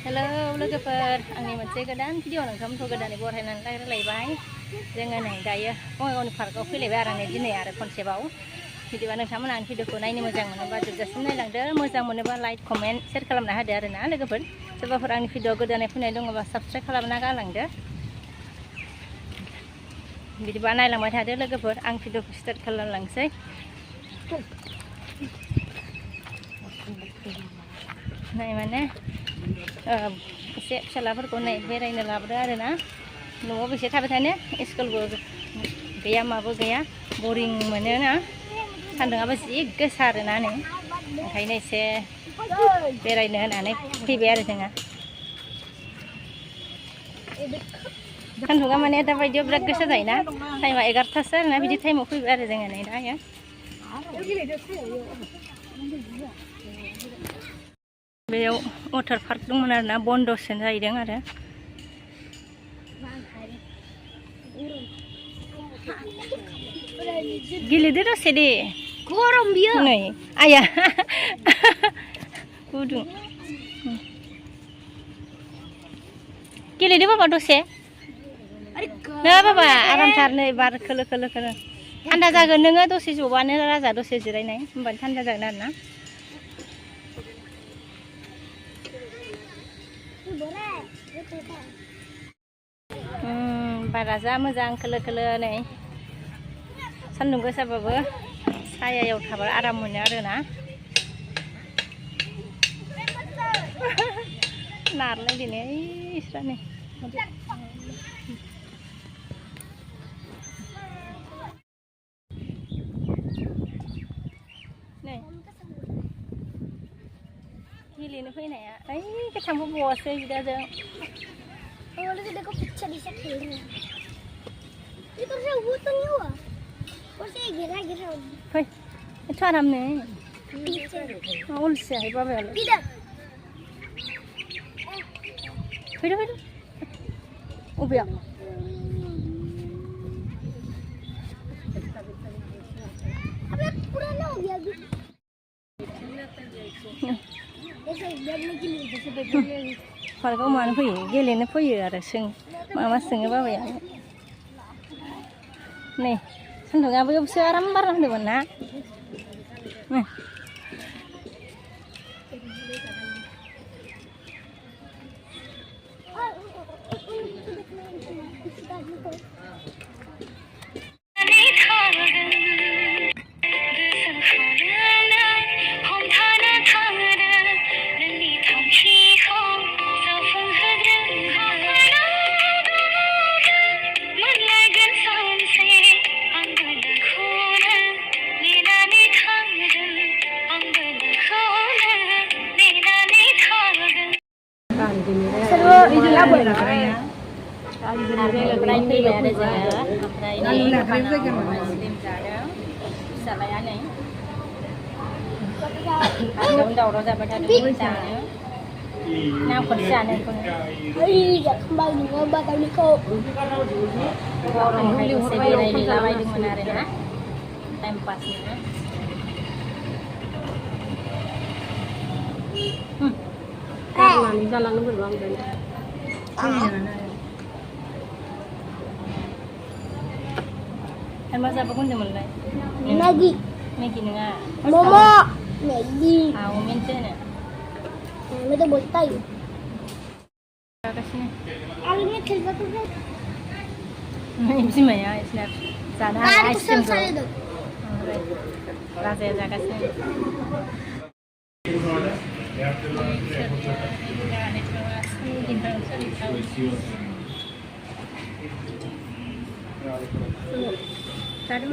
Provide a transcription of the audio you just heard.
Hello लोगोफोर आंनि मोनसे गोदान भिडिअ नोंथांमोनखौ गोदानै बरायनानै रायलायबाय जोङो नै दायो बङाइगावनि पार्कआव फैलायबाय आरो दिनै आरो खनसेबाव बिदिबा नोंथांमोना आंनि भिडिअखौ नायनो मोजां मोनोबा जोबजासिम नायलांदो मोजां मोनोबा लाइक कमेन्ट शेयार खालामना होदो आरो ना लोगोफोर सोरबाफोर आंनि भिडिअ गोदानै फैनाय दङबा साबस्क्राइब खालामना गालांदो बिदिबा नायलांबाय थादो लोगोफोर आं भिडिअखौ स्टार्ट खालामलांसै नाय माने एसे फिसालाफोरखौ नै बेरायनो लाबोदो आरो ना न'आव बेसे थाबाय थानो स्कुलबो गैया माबो गैया बरिं मोनो ना सान्दुंआबो जि गोसा आरो ना नै ओंखायनो एसे बेरायनो होननानै फैबाय आरो जोङो सान्दुंआ माने दाबायदियाव बिराद गोसा जायोना टाइमा 11थासो आरोना बिदि टाइमाव फैबाय आरो जोङो नै दायो बेयाव वाटार पार्क दंमोन आरोना बन्द'सो जाहैदों आरो गेलेदो दसे दे गरम बियो नै आया गुदुं गेलेदो बाबा दसे नै बाबा आरामथार नै बार खोलो खोलो खोलो थान्दा जागोन नोङो दसे जबानो राजा दसे जिरायनाय होमबानो थान्दा जागोन आरो ना बारा जा मोजां खोलो खोलो नै सान्दुं गोसाबाबो सायायाव थाबा आराम मोनो आरोना नारलायदों इसोरा नै गेलेनो फैनाया ओइ गोथांबो बवासै बिदाजों फै एथ' आरामनो अलसियाहाय बाबायालाय फैदो फैदो अबेयाव पार्कआव मानो फैयो गेलेनो फैयो आरो माबा सोङो बाबाया नै सान्दुंआ बैयावसो आराम बार नांदोंमोन ना दावराव जाबाय थादों जानो नामखौ जानो जाखांबाय नोङो बादामनिखौ गरमखाय दसे बेरायहैलाबायदोंमोन आरो ना टाइम पासनो गारनानै जालांनो बोरैबा ओमफ्राय मा जाबो होनदोंमोनलाय मेगि नङा मम' मेगि चावमिनसो होनो itu botai kasih alnya kerja tuh ini bisa ya snap sana ice cream tuh rasa jaga sih tadi